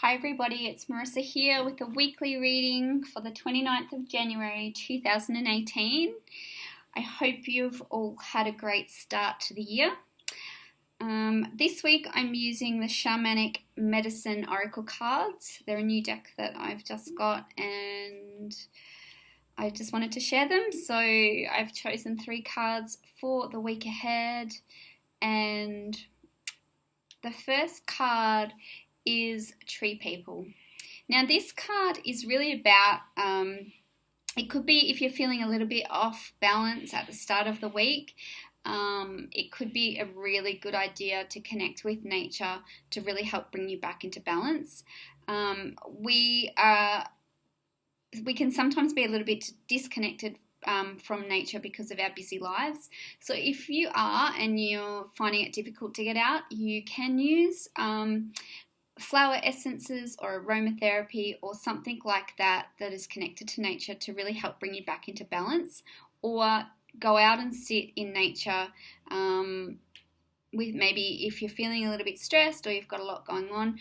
Hi everybody, it's Marissa here with a weekly reading for the 29th of January 2018. I hope you've all had a great start to the year. This week I'm using the Shamanic Medicine Oracle cards. They're a new deck that I've just got and I just wanted to share them. So I've chosen 3 cards for the week ahead, and the first card is Tree People. Now this card is really about, it could be if you're feeling a little bit off balance at the start of the week, it could be a really good idea to connect with nature to really help bring you back into balance. We can sometimes be a little bit disconnected from nature because of our busy lives. So if you are and you're finding it difficult to get out, you can use flower essences or aromatherapy or something like that that is connected to nature to really help bring you back into balance, or go out and sit in nature with, maybe if you're feeling a little bit stressed or you've got a lot going on,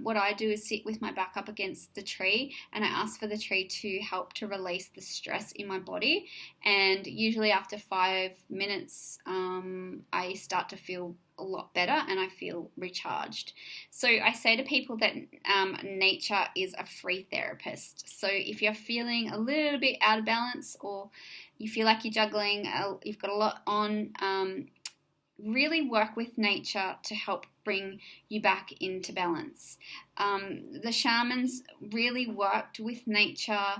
what I do is sit with my back up against the tree and I ask for the tree to help to release the stress in my body, and usually after 5 minutes I start to feel a lot better and I feel recharged. So I say to people that nature is a free therapist. So if you're feeling a little bit out of balance or you feel like you're juggling, you've got a lot on, really work with nature to help bring you back into balance. The shamans really worked with nature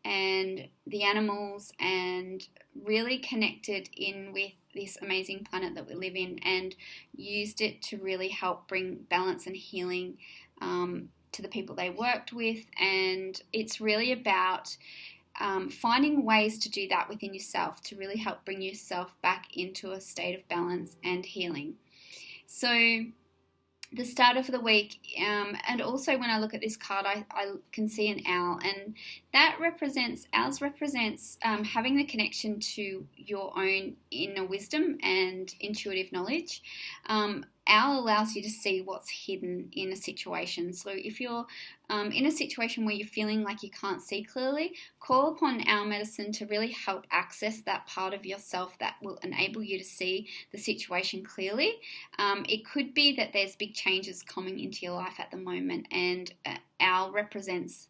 and the animals and really connected in with this amazing planet that we live in and used it to really help bring balance and healing to the people they worked with. And it's really about finding ways to do that within yourself to really help bring yourself back into a state of balance and healing. So the start of the week, and also when I look at this card, I can see an owl, and owls represents having the connection to your own inner wisdom and intuitive knowledge. Owl allows you to see what's hidden in a situation. So if you're in a situation where you're feeling like you can't see clearly, call upon owl medicine to really help access that part of yourself that will enable you to see the situation clearly. It could be that there's big changes coming into your life at the moment, and owl represents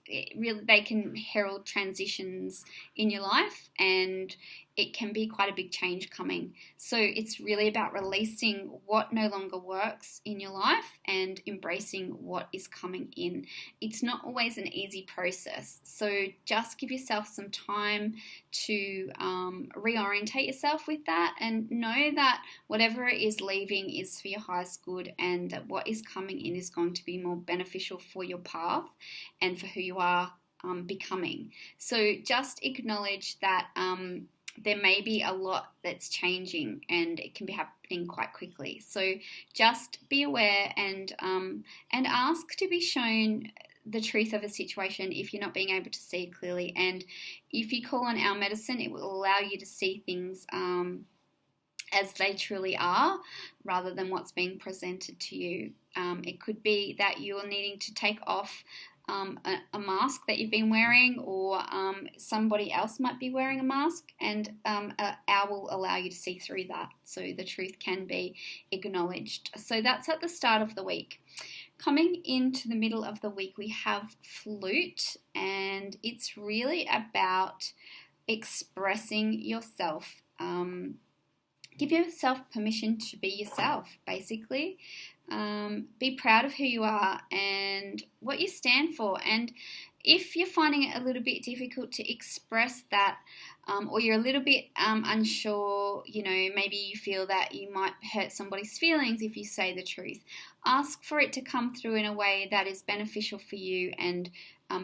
they can herald transitions in your life, and it can be quite a big change coming. So it's really about releasing what no longer works in your life and embracing what is coming in. It's not always an easy process, so just give yourself some time to reorientate yourself with that, and know that whatever is leaving is for your highest good, and that what is coming in is going to be more beneficial for your path and for who you are becoming. So just acknowledge that there may be a lot that's changing and it can be happening quite quickly. So just be aware and ask to be shown the truth of a situation if you're not being able to see it clearly. And if you call on our medicine, it will allow you to see things as they truly are, rather than what's being presented to you. It could be that you're needing to take off a mask that you've been wearing, or somebody else might be wearing a mask, and owl will allow you to see through that, so the truth can be acknowledged. So that's at the start of the week. Coming into the middle of the week, we have Flute, and it's really about expressing yourself. Give yourself permission to be yourself, basically. Be proud of who you are and what you stand for. And if you're finding it a little bit difficult to express that, or you're a little bit unsure, maybe you feel that you might hurt somebody's feelings if you say the truth, ask for it to come through in a way that is beneficial for you and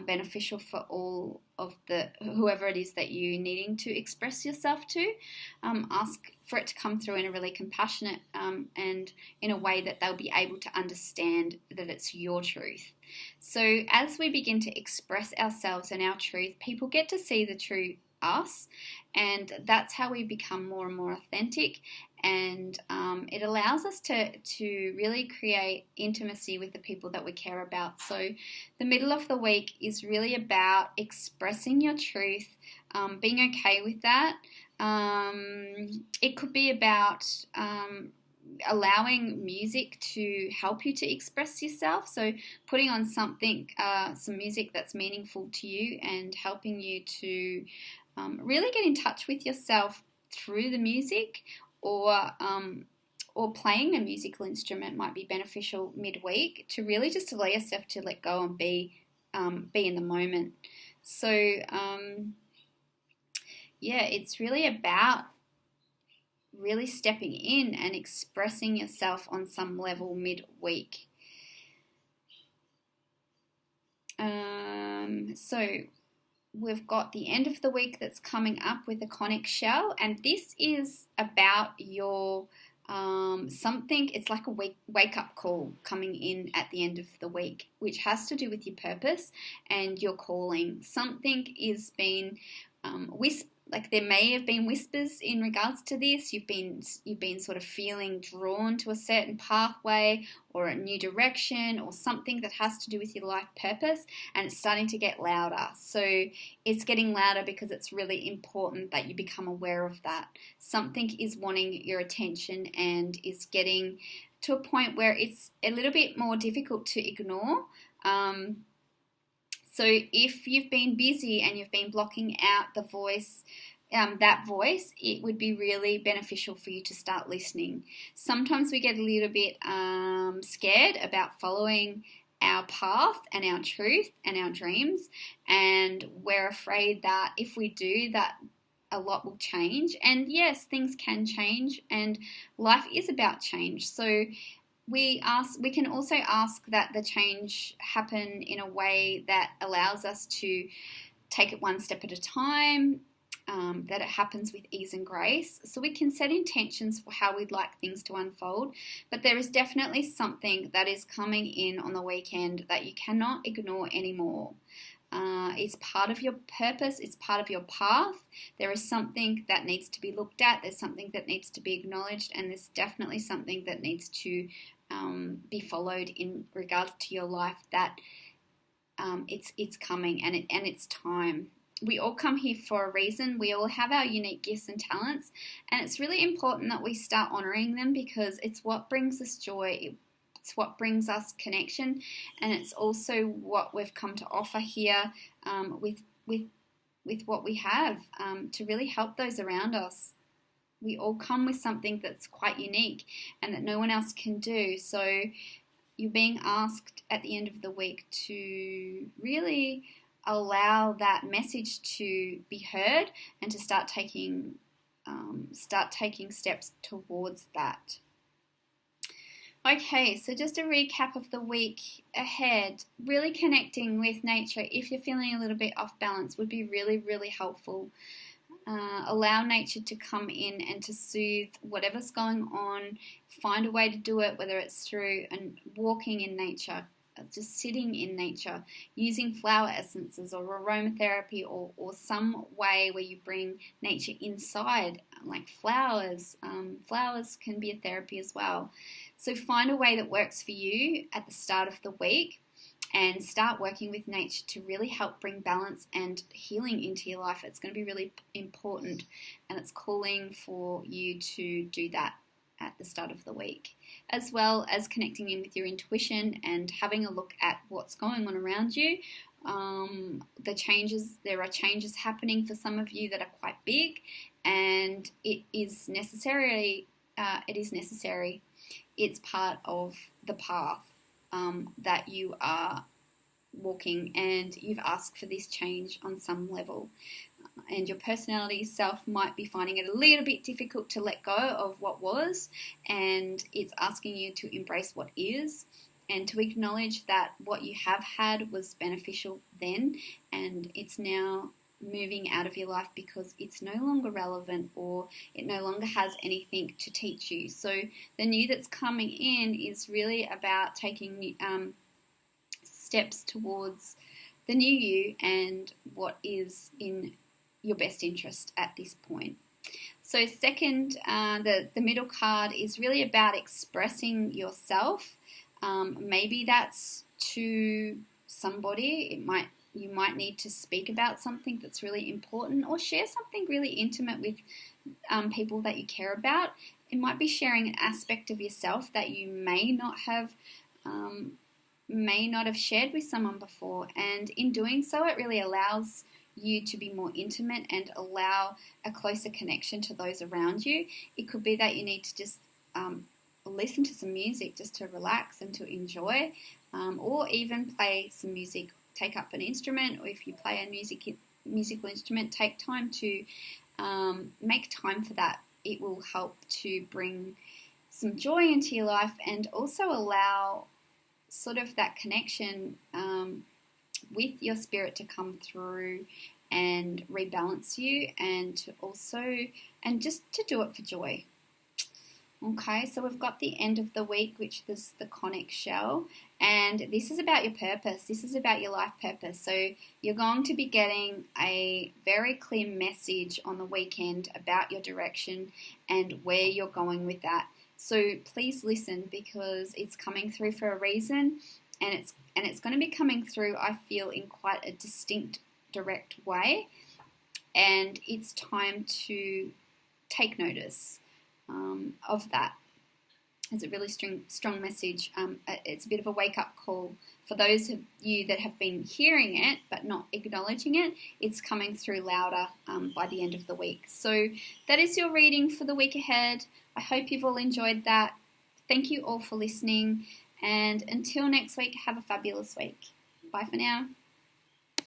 beneficial for all of whoever it is that you're needing to express yourself to. Ask for it to come through in a really compassionate and in a way that they'll be able to understand that it's your truth. So as we begin to express ourselves and our truth, people get to see the true us, and that's how we become more and more authentic, and it allows us to really create intimacy with the people that we care about. So the middle of the week is really about expressing your truth, being okay with that. It could be about allowing music to help you to express yourself. So putting on something, some music that's meaningful to you and helping you to really get in touch with yourself through the music, or playing a musical instrument might be beneficial midweek to really just allow yourself to let go and be in the moment. So it's really about really stepping in and expressing yourself on some level midweek. So we've got the end of the week that's coming up with the conic shell, and this is about your something. It's like a wake up call coming in at the end of the week, which has to do with your purpose and your calling. Something is being like there may have been whispers in regards to this. You've been sort of feeling drawn to a certain pathway or a new direction or something that has to do with your life purpose, and it's starting to get louder. So it's getting louder because it's really important that you become aware of that. Something is wanting your attention and is getting to a point where it's a little bit more difficult to ignore. So if you've been busy and you've been blocking out the voice, that voice, it would be really beneficial for you to start listening. Sometimes we get a little bit scared about following our path and our truth and our dreams, and we're afraid that if we do that, a lot will change. And yes, things can change, and life is about change. So we can also ask that the change happen in a way that allows us to take it one step at a time, that it happens with ease and grace. So we can set intentions for how we'd like things to unfold, but there is definitely something that is coming in on the weekend that you cannot ignore anymore. It's part of your purpose, it's part of your path. There is something that needs to be looked at, there's something that needs to be acknowledged, and there's definitely something that needs to be followed in regards to your life, that it's coming and it's time. We all come here for a reason. We all have our unique gifts and talents, and it's really important that we start honouring them, because it's what brings us joy. It's what brings us connection, and it's also what we've come to offer here with what we have to really help those around us. We all come with something that's quite unique and that no one else can do. So you're being asked at the end of the week to really allow that message to be heard and to start taking steps towards that. Okay, so just a recap of the week ahead. Really connecting with nature if you're feeling a little bit off balance would be really, really helpful. Allow nature to come in and to soothe whatever's going on. Find a way to do it, whether it's through walking in nature, just sitting in nature, using flower essences or aromatherapy, or some way where you bring nature inside, like flowers. Flowers can be a therapy as well. So find a way that works for you at the start of the week, and start working with nature to really help bring balance and healing into your life. It's going to be really important, and it's calling for you to do that at the start of the week, as well as connecting in with your intuition and having a look at what's going on around you. There are changes happening for some of you that are quite big, and it is necessary. It's part of the path that you are walking, and you've asked for this change on some level. And your personality self might be finding it a little bit difficult to let go of what was, and it's asking you to embrace what is, and to acknowledge that what you have had was beneficial then, and it's now moving out of your life because it's no longer relevant, or it no longer has anything to teach you. So the new that's coming in is really about taking steps towards the new you and what is in your best interest at this point. So second, the middle card is really about expressing yourself. Maybe that's to somebody. You might need to speak about something that's really important, or share something really intimate with people that you care about. It might be sharing an aspect of yourself that you may not have shared with someone before, and in doing so, it really allows you to be more intimate and allow a closer connection to those around you. It could be that you need to just listen to some music just to relax and to enjoy, or even play some music, take up an instrument, or if you play a musical instrument, take time to make time for that. It will help to bring some joy into your life and also allow sort of that connection with your spirit to come through and rebalance you, and just to do it for joy. Okay, so we've got the end of the week, which is the conic shell, and this is about your purpose. This is about your life purpose. So you're going to be getting a very clear message on the weekend about your direction and where you're going with that. So please listen, because it's coming through for a reason, and it's going to be coming through, I feel, in quite a distinct, direct way, and it's time to take notice of that. It's a really strong message. It's a bit of a wake-up call for those of you that have been hearing it but not acknowledging it. It's coming through louder by the end of the week. So that is your reading for the week ahead. I hope you've all enjoyed that. Thank you all for listening, and until next week, have a fabulous week. Bye for now.